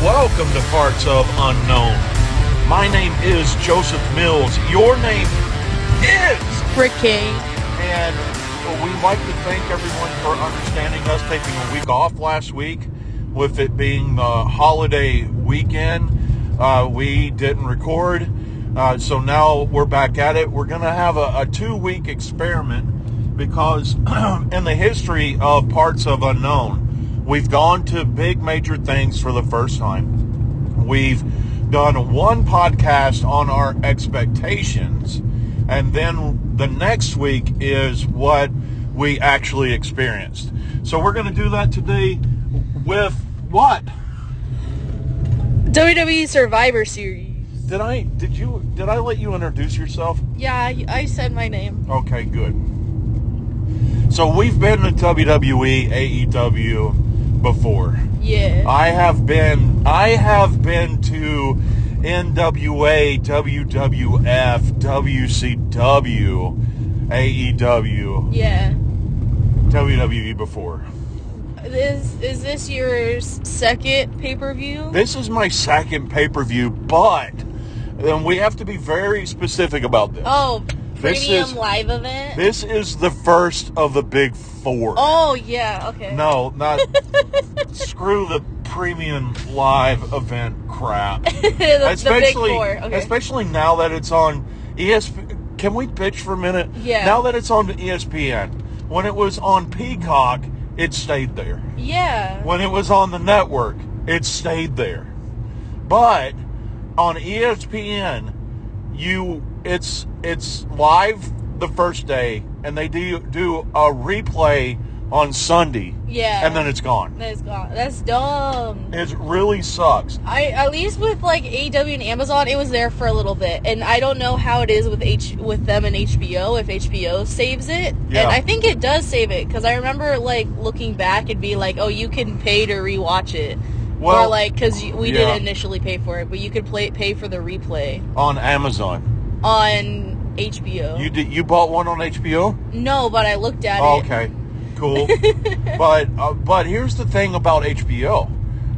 welcome to Parts of Unknown. My name is Joseph Mills. Your name is Rick King. And we'd like to thank everyone for understanding us taking a week off last week. With it being the holiday weekend, we didn't record. So now we're back at it. We're going to have a 2-week experiment because in the history of Parts of Unknown, we've gone to big major things for the first time. We've done one podcast on our expectations, and then the next week is what we actually experienced. So we're going to do that today with what? WWE Survivor Series. Did I let you introduce yourself? Yeah, I said my name. Okay, good. So we've been to WWE, AEW before. Yeah. I have been to NWA, WWF, WCW, AEW, Yeah. WWE before. Is this your second pay-per-view? This is my second pay-per-view, but we have to be very specific about this. Oh, This premium is- live event? This is the first of the big four. Oh, yeah, okay. No, not screw the premium live event crap. the big four. Okay. Especially now that it's on ESPN. Can we bitch for a minute? Yeah. Now that it's on ESPN. When it was on Peacock, it stayed there. Yeah. When it was on the network, it stayed there. But on ESPN, it's live the first day, and they do a replay on Sunday. Yeah. And then it's gone. That's gone. That's dumb. It really sucks. At least with like AEW and Amazon, it was there for a little bit, and I don't know how it is with them and HBO, if HBO saves it. Yeah. And I think it does save it, because I remember like looking back and be like, oh, you can pay to rewatch it. Well, or like, because we yeah. didn't initially pay for it, but you could pay for the replay On Amazon. on HBO. You bought one on HBO? No, but I looked at Oh, it. okay. Cool. But here's the thing about HBO.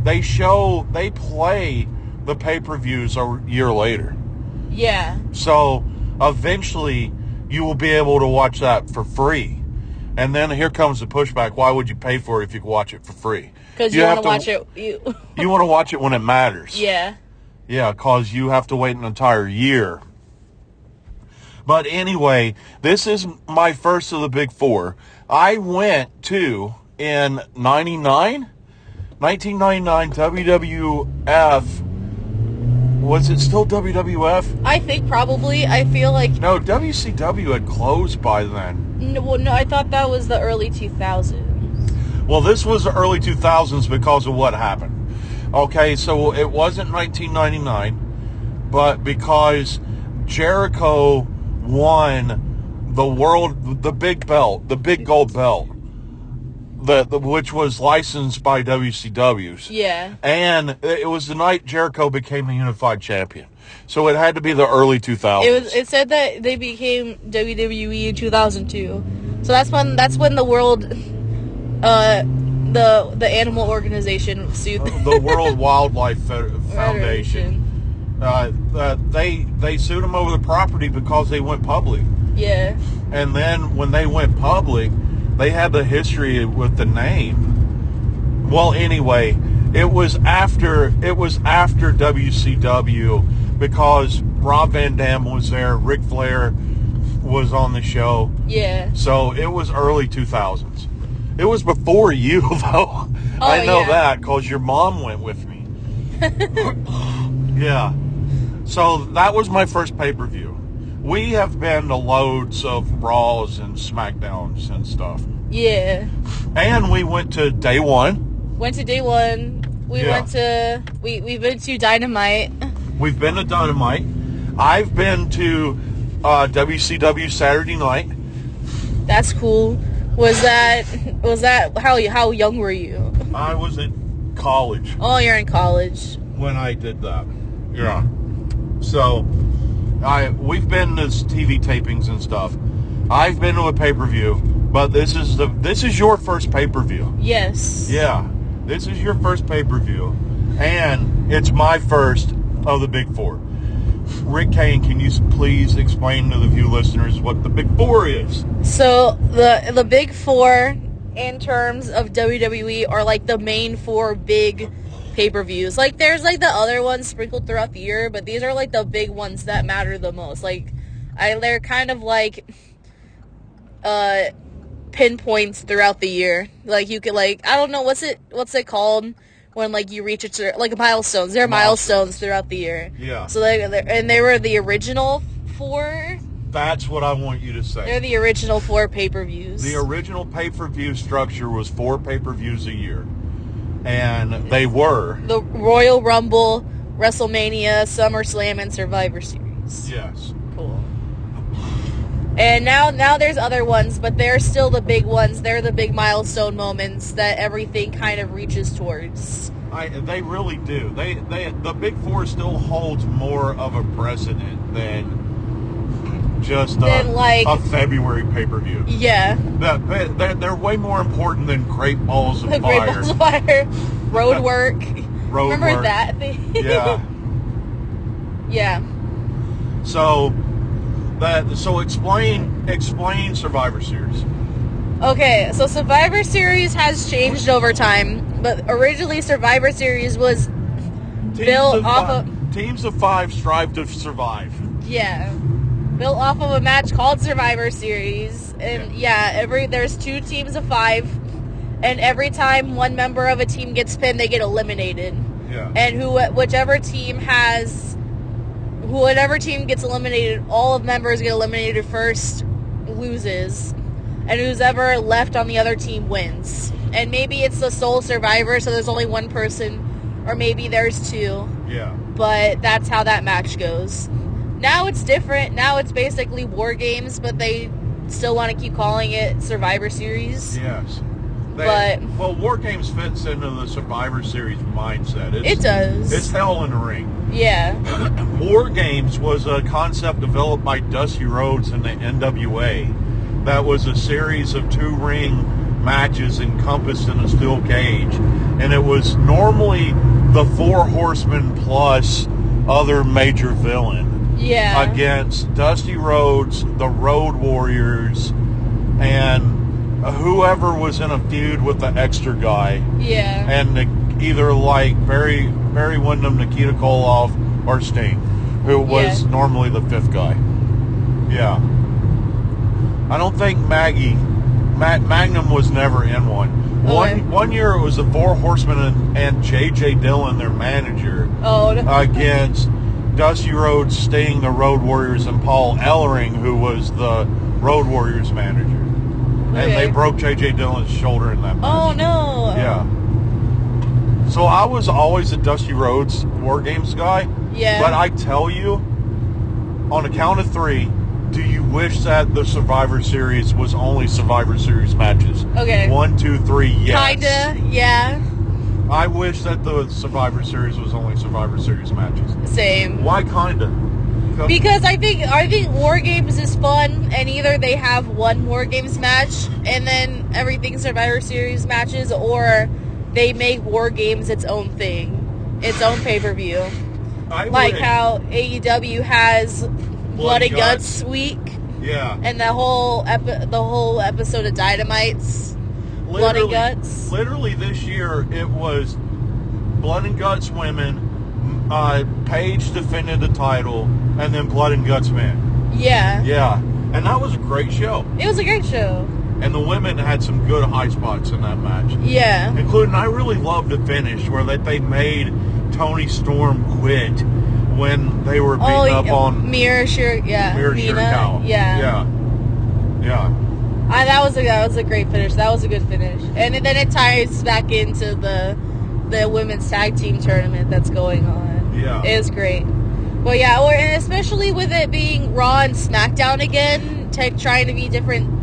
They play the pay-per-views a year later. Yeah. So eventually you will be able to watch that for free. And then here comes the pushback. Why would you pay for it if you can watch it for free? Because you want to watch it. You want to watch it when it matters. Yeah. Yeah, because you have to wait an entire year. But anyway, this is my first of the big four. I went to, in 1999, WWF. Was it still WWF? I think probably. I feel like... No, WCW had closed by then. No, I thought that was the early 2000s. Well, this was the early 2000s because of what happened. Okay, so it wasn't 1999, but because Jericho won the big belt, the big gold belt, which was licensed by WCW's. Yeah. And it was the night Jericho became the unified champion. So it had to be the early 2000s. It said that they became WWE in 2002. So that's when the world, the animal organization sued the World Wildlife Foundation. They sued them over the property because they went public. Yeah. And then when they went public, they had the history with the name. Well, anyway, it was after WCW because Rob Van Dam was there, Ric Flair was on the show. Yeah. So it was early 2000s. It was before you, though. I know that because your mom went with me. Yeah. So that was my first pay-per-view. We have been to loads of Raws and SmackDowns and stuff. Yeah. And we went to day one. Went to day one. We've been to Dynamite. We've been to Dynamite. I've been to WCW Saturday Night. That's cool. Was that how young were you? I was in college Oh, you're in college. when I did that. Yeah. So we've been to TV tapings and stuff. I've been to a pay-per-view, but this is your first pay-per-view. Yes. Yeah. This is your first pay-per-view. And It's my first of the Big Four. Rick Kane, can you please explain to the few listeners what the Big Four is? So the Big Four in terms of WWE are like the main four big pay-per-views. Like there's like the other ones sprinkled throughout the year, but these are like the big ones that matter the most. Like they're kind of like pinpoints throughout the year. Like you could like, I don't know, what's it called when like you reach it, like milestones. There are milestones throughout the year. Yeah. So they were the original four. That's what I want you to say. They're the original four pay-per-views. The original pay-per-view structure was 4 pay-per-views a year. And they were the Royal Rumble, WrestleMania, SummerSlam, and Survivor Series. Yes. Cool. And now there's other ones, but they're still the big ones. They're the big milestone moments that everything kind of reaches towards. They really do. The Big Four still holds more of a precedent than just a February pay-per-view. Yeah. They're way more important than Great Balls of Fire. Great Balls of Fire. Road Work. Remember Work. that thing? Yeah. Yeah. So explain Survivor Series. Okay, so Survivor Series has changed over time, but originally Survivor Series was built off of teams of 5 strive to survive. Yeah. Built off of a match called Survivor Series. And there's 2 teams of 5, and every time one member of a team gets pinned, they get eliminated. Yeah. And whichever team gets eliminated, all of members get eliminated first, loses. And who's ever left on the other team wins. And maybe it's the sole survivor, so there's only one person, or maybe there's 2. Yeah. But that's how that match goes. Now it's different. Now it's basically War Games, but they still want to keep calling it Survivor Series. Yes. Well, War Games fits into the Survivor Series mindset. It does. It's hell in the ring. Yeah. War Games was a concept developed by Dusty Rhodes and the NWA. That was a series of 2-ring matches encompassed in a steel cage. And it was normally the 4 Horsemen plus other major villain. Yeah. Against Dusty Rhodes, the Road Warriors, and whoever was in a feud with the extra guy. Yeah. And either like Barry Windham, Nikita Koloff, or Sting, who was normally the 5th guy. Yeah. I don't think Magnum was never in one. Okay. One year it was the 4 Horsemen and J.J. Dillon, their manager, against Dusty Rhodes, Sting, the Road Warriors, and Paul Ellering, who was the Road Warriors manager. And they broke J.J. Dillon's shoulder in that match. Oh, no. Yeah. So I was always a Dusty Rhodes War Games guy. Yeah. But I tell you, on a count of 3, do you wish that the Survivor Series was only Survivor Series matches? Okay. 1, 2, 3, yes. Kinda, yeah. I wish that the Survivor Series was only Survivor Series matches. Same. Why kinda? Because I think War Games is fun, and either they have one War Games match and then everything Survivor Series matches, or they make War Games its own thing, its own pay-per-view. Like how AEW has Blood and Guts week. Yeah. And the whole episode of Dynamite's Blood and Guts. Literally this year it was Blood and Guts women, Paige defended the title, and then Blood and Guts men. Yeah. Yeah. And that was a great show. It was a great show. And the women had some good high spots in that match. Yeah. Including, I really loved the finish where they made Tony Storm quit when they were beating up on Mira Shirakawa. Yeah. That was a great finish. That was a good finish. And then it ties back into the women's tag team tournament that's going on. Yeah. It is great. But yeah, and especially with it being Raw and SmackDown again, trying to be different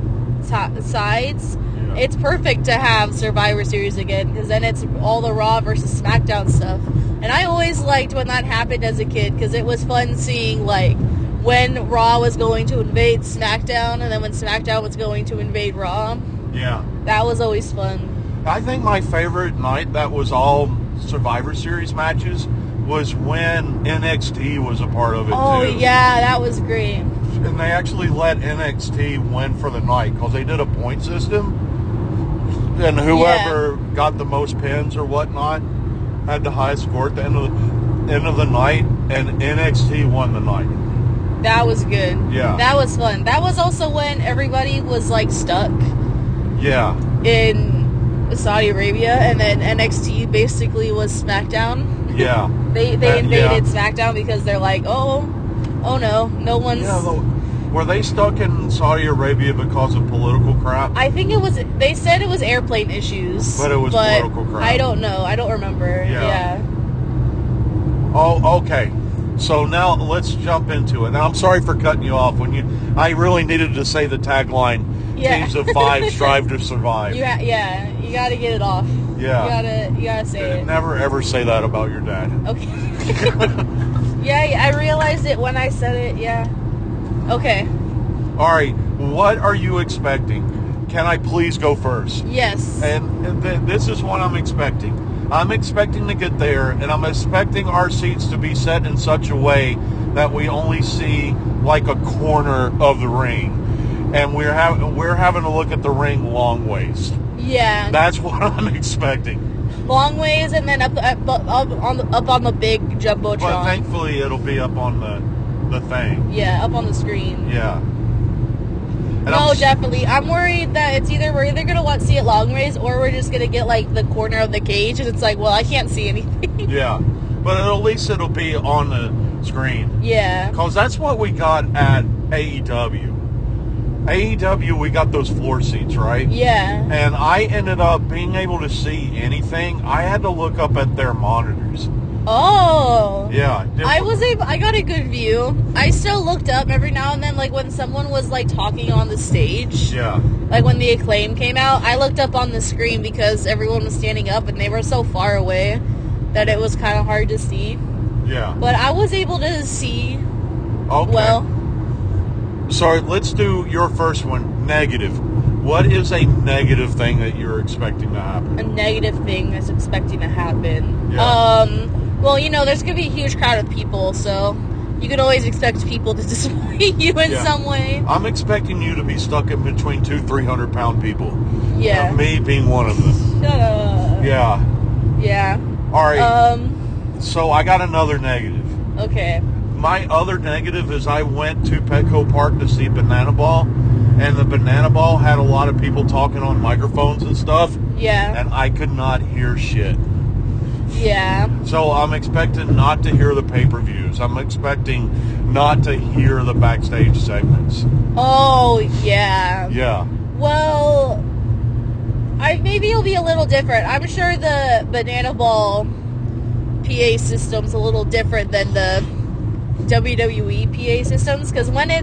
sides, it's perfect to have Survivor Series again, because then it's all the Raw versus SmackDown stuff. And I always liked when that happened as a kid, because it was fun seeing, like, when Raw was going to invade SmackDown, and then when SmackDown was going to invade Raw. Yeah. That was always fun. I think my favorite night that was all Survivor Series matches was when NXT was a part of it, Oh, too. yeah, that was great. And they actually let NXT win for the night because they did a point system. And whoever got the most pins or whatnot had the highest score at the end of the night. And NXT won the night. That was good. Yeah. That was fun. That was also when everybody was, like, stuck Yeah. in Saudi Arabia, and then NXT basically was SmackDown. Yeah. They invaded SmackDown because they're like, oh no, no one's... Yeah, were they stuck in Saudi Arabia because of political crap? I think it was... They said it was airplane issues. But it was political crap. I don't know. I don't remember. Yeah. Oh, okay. So now let's jump into it. Now, I'm sorry for cutting you off. I really needed to say the tagline, Teams of 5 strive to survive. You got to get it off. Yeah. You gotta say it. Never ever say that about your dad. Okay. Yeah, I realized it when I said it. Yeah. Okay. All right. What are you expecting? Can I please go first? Yes. And this is what I'm expecting. I'm expecting to get there, and I'm expecting our seats to be set in such a way that we only see like a corner of the ring, and we're having to look at the ring long ways. Yeah. That's what I'm expecting. Long ways, and then up on the big jumbotron. But thankfully, it'll be up on the thing. Yeah, up on the screen. Yeah. And No, definitely. I'm worried that we're either gonna want to see it long ways, or we're just gonna get like the corner of the cage, and it's like, well, I can't see anything. Yeah, but at least it'll be on the screen. Yeah. Because that's what we got at AEW. AEW, we got those floor seats, right? Yeah. And I ended up being able to see anything. I had to look up at their monitors. Oh. Yeah. I got a good view. I still looked up every now and then, like when someone was like talking on the stage. Yeah. Like when the Acclaim came out, I looked up on the screen because everyone was standing up and they were so far away that it was kind of hard to see. Yeah. But I was able to see. Okay. Well. So let's do your first one. Negative. What is a negative thing that you're expecting to happen? A negative thing that's expecting to happen. Yeah. Well, there's going to be a huge crowd of people, so you can always expect people to disappoint you in some way. I'm expecting you to be stuck in between 300-pound people. Yeah. Me being one of them. Shut up. Yeah. Yeah. All right. So I got another negative. Okay. My other negative is I went to Petco Park to see Banana Ball, and the Banana Ball had a lot of people talking on microphones and stuff. Yeah. And I could not hear shit. Yeah. So I'm expecting not to hear the pay-per-views. I'm expecting not to hear the backstage segments. Oh, yeah. Yeah. Well, maybe it'll be a little different. I'm sure the Banana Ball PA system's a little different than the WWE PA systems, because when I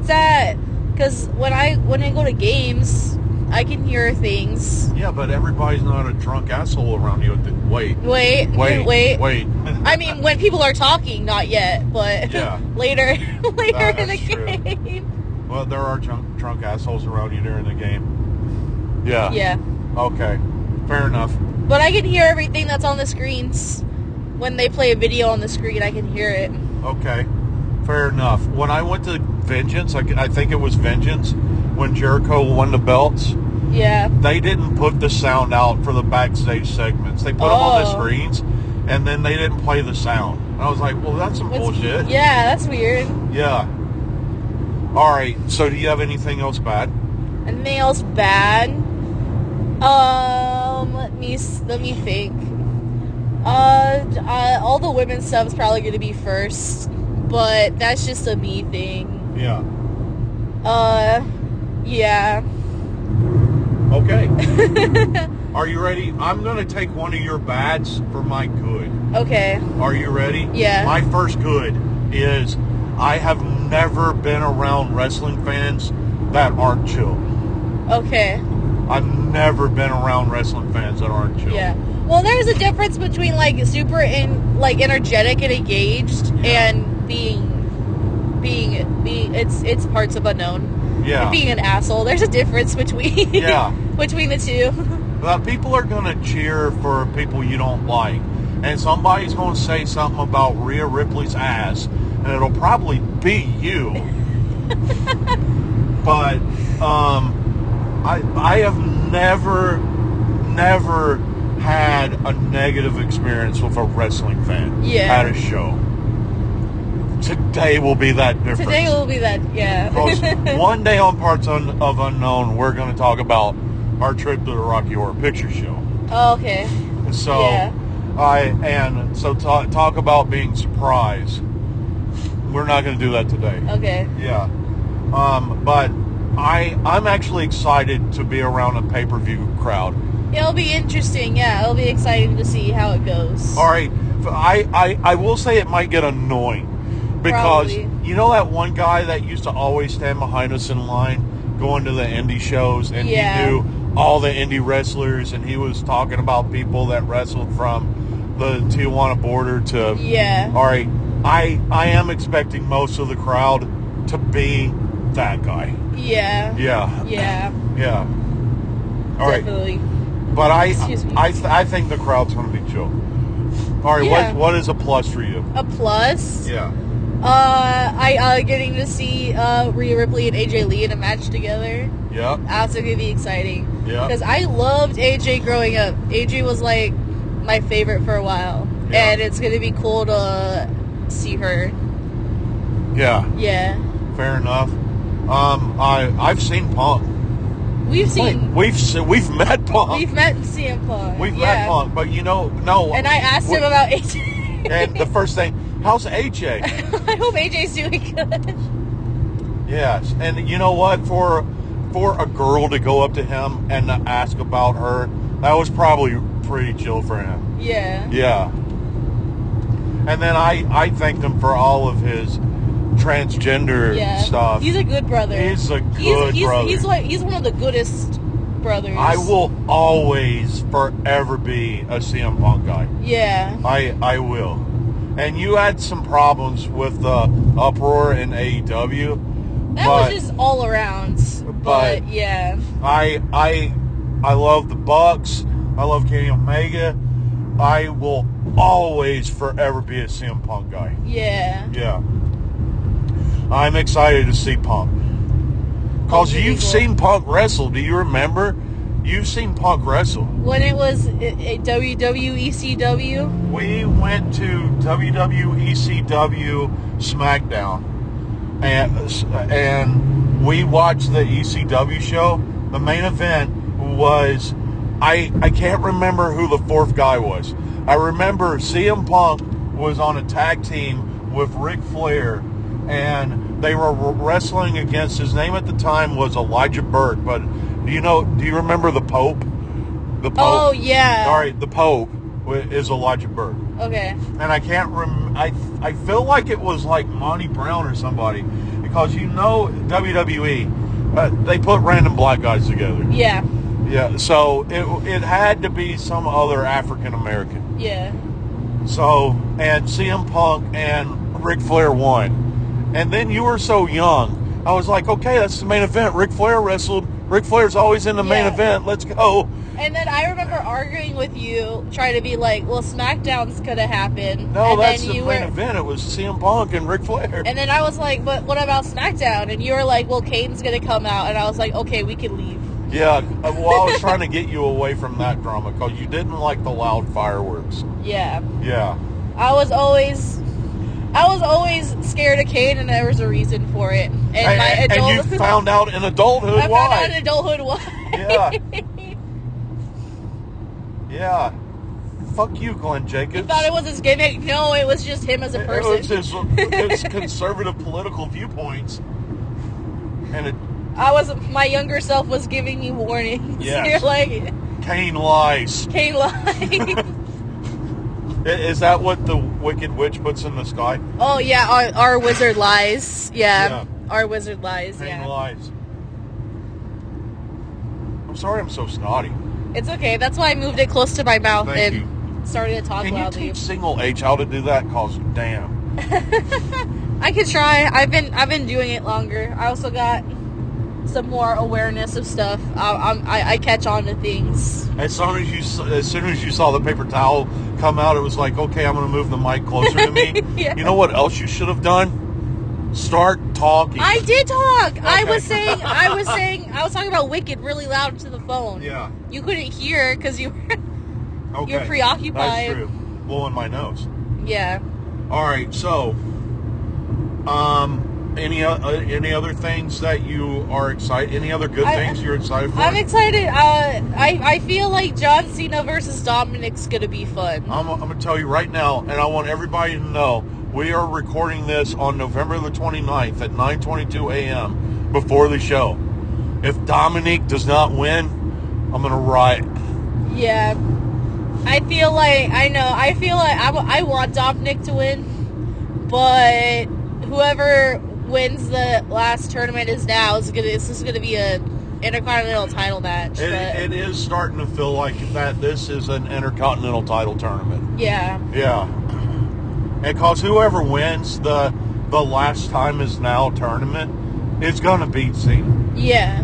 go to games, I can hear things. Yeah, but everybody's not a drunk asshole around you. Wait. I mean, when people are talking, not yet, but later in the game. Well, there are drunk assholes around you during the game. Yeah. Yeah. Okay. Fair enough. But I can hear everything that's on the screens. When they play a video on the screen, I can hear it. Okay. Fair enough. When I went to Vengeance, I think it was Vengeance, when Jericho won the belts. Yeah. They didn't put the sound out for the backstage segments. They put them on the screens, and then they didn't play the sound. And I was like, well, that's some bullshit. Yeah, that's weird. Yeah. All right. So do you have anything else bad? Anything else bad? Let me think. All the women's stuff's probably going to be first, but that's just a me thing. Yeah. Yeah. Okay. Are you ready? I'm going to take one of your bads for my good. Okay. Are you ready? Yeah. My first good is I have never been around wrestling fans that aren't chill. Okay. I've never been around wrestling fans that aren't chill. Yeah. Well, there's a difference between like super energetic and engaged and being it's parts of unknown. Yeah. And being an asshole. There's a difference between between the two. People are gonna cheer for people you don't like. and somebody's going to say something about Rhea Ripley's ass, and it'll probably be you. But I have never had a negative experience with a wrestling fan at a show. Today will be that difference. Today will be that, yeah. Because one day on Parts of Unknown, we're going to talk about our trip to the Rocky Horror Picture Show. Oh, okay. So, yeah. Talk about being surprised. We're not going to do that today. Okay. Yeah. But I'm actually excited to be around a pay-per-view crowd. It'll be interesting, yeah. It'll be exciting to see how it goes. All right. I will say it might get annoying. Because, Probably. you know that one guy that used to always stand behind us in line going to the indie shows, and he knew all the indie wrestlers, and he was talking about people that wrestled from the Tijuana border to... Yeah. All right, I am expecting most of the crowd to be that guy. Yeah. Yeah. Yeah. Yeah. All Definitely. right. But I think the crowd's going to be chill. All right, Yeah. what is a plus for you? A plus? Yeah. Getting to see Rhea Ripley and AJ Lee in a match together. Yeah. That's going to be exciting. Yeah. Because I loved AJ growing up. AJ was like my favorite for a while. Yeah. And it's going to be cool to see her. Yeah. Yeah. Fair enough. I've seen Punk. We've met Punk. We've met CM Punk. We've met Punk, but no. And I asked him about AJ. And the first thing, how's AJ? I hope AJ's doing good. Yes, and you know what? For a girl to go up to him and to ask about her, that was probably pretty chill for him. Yeah. Yeah. And then I thanked him for all of his transgender stuff. He's a good brother. He's a good brother. He's one of the goodest brothers. I will always forever be a CM Punk guy. Yeah. I will. And you had some problems with the uproar in AEW. That was just all around. But yeah. I love the Bucks. I love Kenny Omega. I will always forever be a CM Punk guy. Yeah. Yeah. I'm excited to see Punk. Because you've seen Punk wrestle. Do you remember? You've seen Punk wrestle. When it was a WWECW? We went to WWECW SmackDown. And we watched the ECW show. The main event was... I can't remember who the fourth guy was. I remember CM Punk was on a tag team with Ric Flair, and they were wrestling against, his name at the time was Elijah Burke, but do you remember the Pope? The Pope? Oh, yeah. All right, the Pope is Elijah Burke. Okay. And I can't I feel like it was like Monty Brown or somebody, because WWE, they put random black guys together. Yeah. Yeah, so it had to be some other African American. Yeah. So, and CM Punk and Ric Flair won. And then you were so young. I was like, okay, that's the main event. Ric Flair wrestled. Ric Flair's always in the main event. Let's go. And then I remember arguing with you, trying to be like, well, SmackDown's going to happen. No, and that's then the you main event. It was CM Punk and Ric Flair. And then I was like, but what about SmackDown? And you were like, well, Kane's going to come out. And I was like, okay, we can leave. Yeah, well, I was trying to get you away from that drama because you didn't like the loud fireworks. Yeah. Yeah. I was always scared of Kane, and there was a reason for it. And you found out in adulthood why. I found out in adulthood why. Yeah. Yeah. Fuck you, Glenn Jacobs. You thought it was his gimmick? No, it was just him as a person. It was his conservative political viewpoints. And my younger self was giving you warnings. Yes. You're like, Kane lies. Kane lies. Is that what the Wicked Witch puts in the sky? Oh yeah, our wizard lies. Yeah. Our wizard lies. Kane lies. I'm sorry I'm so snotty. It's okay. That's why I moved it close to my mouth and started to talk loudly. Can you teach single H how to do that? Cause damn. I could try. I've been doing it longer. I also got some more awareness of stuff, I catch on to things. As soon as you saw the paper towel come out, it was like, okay, I'm going to move the mic closer to me. Yeah. You know what else you should have done? Start talking. I did talk. Okay. I was talking about Wicked really loud to the phone. Yeah. You couldn't hear because you were Okay. you're preoccupied. That's true. Blowing my nose. Yeah. All right. So, any other things that you are excited? Any other good things you're excited for? I'm excited. I feel like John Cena versus Dominic's gonna be fun. I'm gonna tell you right now, and I want everybody to know, we are recording this on November the 29th at 9:22 a.m. before the show. If Dominic does not win, I'm gonna riot. Yeah. I feel like I want Dominic to win, but whoever wins the last tournament is gonna be a Intercontinental title match. It is starting to feel like that this is an Intercontinental title tournament. Yeah. Yeah. Because whoever wins the last time is now tournament is gonna beat Cena. Yeah.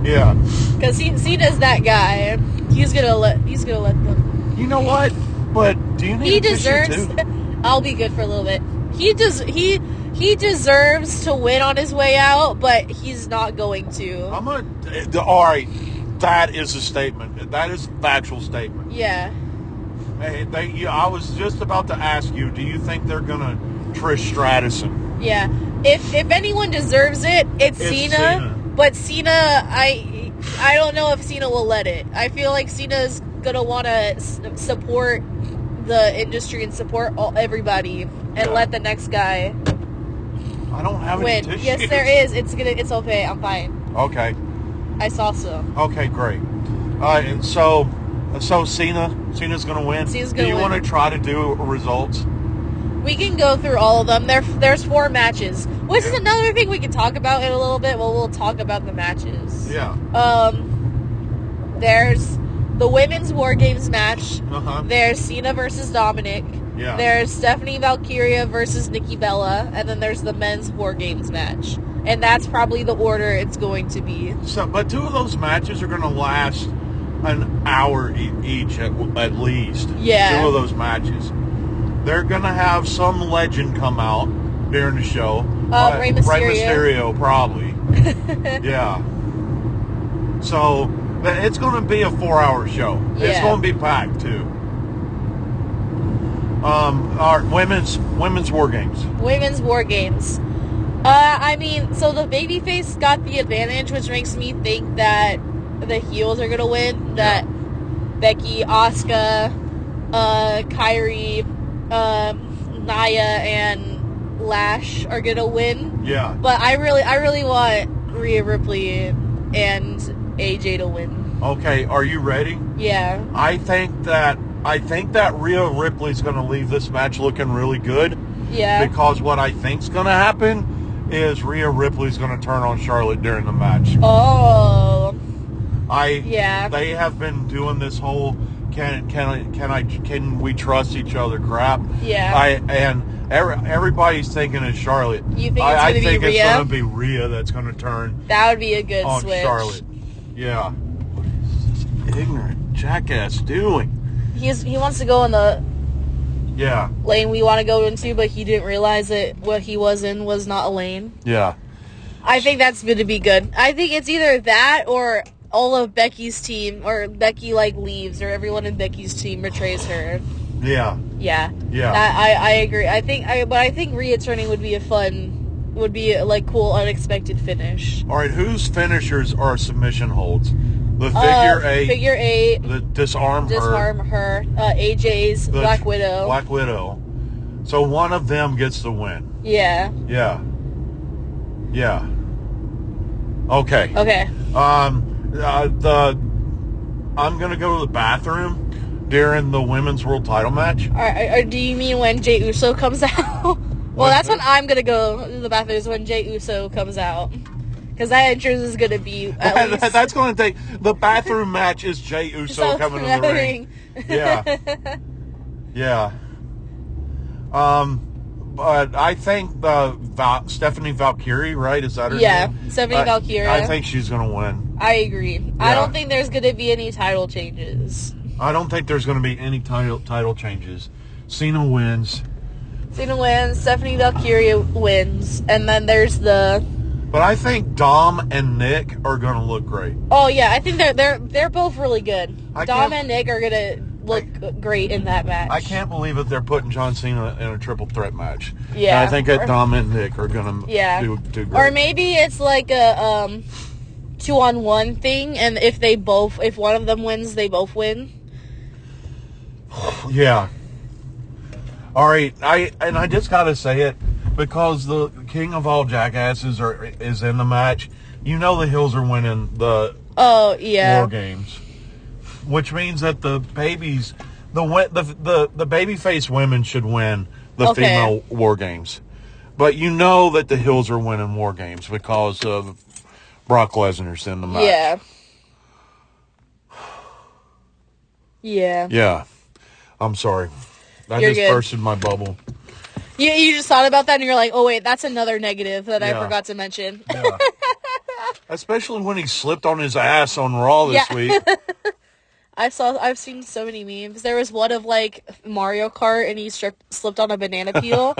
Yeah. Because Cena's that guy. He's gonna let them. You know what? But do you need He a tissue deserves. too? I'll be good for a little bit. He deserves to win on his way out, but he's not going to. All right. That is a statement. That is a factual statement. Yeah. Hey, I was just about to ask you, do you think they're gonna Trish Stratus him? Yeah. If anyone deserves it, it's Cena. But Cena, I don't know if Cena will let it. I feel like Cena's gonna want to support the industry and support everybody and let the next guy I don't have win. any tissues. Yes, there is. It's okay. I'm fine. Okay. I saw some. Okay, great. So Cena's gonna win. Cena's do gonna you win. want to try to do results? We can go through all of them. There's 4 matches, which is another thing we can talk about in a little bit. Well, we'll talk about the matches. Yeah. There's the women's War Games match. Uh-huh. There's Cena versus Dominic. Yeah. There's Stephanie Valkyria versus Nikki Bella, and then there's the men's War Games match. And that's probably the order it's going to be. So, but 2 of those matches are going to last an hour each at least. Yeah. 2 of those matches. They're going to have some legend come out during the show. Rey Mysterio. Rey Mysterio, probably. Yeah. So, it's going to be a 4-hour show. Yeah. It's going to be packed, too. Our women's War Games. Women's War Games. So the babyface got the advantage, which makes me think that the heels are going to win. That Becky, Asuka, Kairi, Nia, and Lash are going to win. Yeah. But I really want Rhea Ripley and AJ to win. Okay, are you ready? Yeah. I think that Rhea Ripley's going to leave this match looking really good. Yeah. Because what I think's going to happen is Rhea Ripley's going to turn on Charlotte during the match. Oh. They have been doing this whole can we trust each other crap. Yeah. Everybody's thinking it's Charlotte. You think it's I going to be think Rhea? it's going to be Rhea that's going to turn That would be a good on switch. Charlotte. Yeah. What is this ignorant jackass doing? He wants to go in the lane we want to go into, but he didn't realize that what he was in was not a lane. Yeah. I think that's going to be good. I think it's either that or all of Becky's team, or Becky leaves, or everyone in Becky's team betrays her. Yeah. Yeah. Yeah. I agree. I think Rhea turning would be a cool, unexpected finish. All right, whose finishers are submission holds? The figure eight. The disarm her. AJ's the Black Widow. Black Widow. So one of them gets the win. Yeah. Yeah. Yeah. Okay. Okay. I'm gonna go to the bathroom during the women's world title match. Do you mean when Jey Uso comes out? Well, that's when I'm gonna go to the bathroom, is when Jey Uso comes out. Because that entrance is going to be at least... That's going to take... The bathroom match is Jey Uso coming to the ring. Yeah. Yeah. But I think Stephanie Valkyrie, right? Is that her Yeah, name? Stephanie Valkyrie. I think she's going to win. I agree. I Yeah. don't think there's going to be any title changes. I don't think there's going to be any title changes. Cena wins. Cena wins. Stephanie Valkyrie wins. And then there's the... But I think Dom and Nick are going to look great. Oh, yeah. I think they're both really good. I Dom can't- and Nick are going to look great in that match. I can't believe that they're putting John Cena in a triple threat match. Yeah. And I think that Dom and Nick are going to Yeah. do great. Or maybe it's like a 2-on-1 thing, and if one of them wins, they both win. Yeah. All right. I just got to say it because the king of all jackasses is in the match. You know the Hills are winning the Oh, yeah. War Games, which means that the babies, the babyface women should win the Okay. female War Games. But you know that the Hills are winning War Games because of Brock Lesnar's in the match. Yeah. Yeah. Yeah. I'm sorry. I You're just good. bursted my bubble. You just thought about that and you're like, oh wait, that's another negative that I Yeah. forgot to mention. Yeah. Especially when he slipped on his ass on Raw this Yeah. week. I've seen so many memes. There was one of like Mario Kart and he slipped on a banana peel.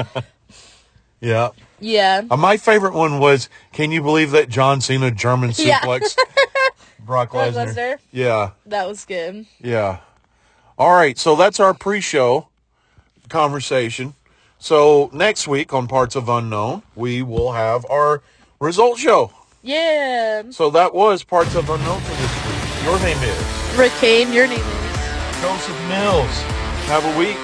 Yeah. Yeah. My favorite one was, can you believe that John Cena German Yeah. suplex Brock Brock Lesnar? Lesnar. Yeah. That was good. Yeah. All right. So that's our pre-show conversation. So next week on Parts of Unknown, we will have our result show. Yeah. So that was Parts of Unknown for this week. Your name is Rick Kane, your name is. Joseph Mills. Have a week.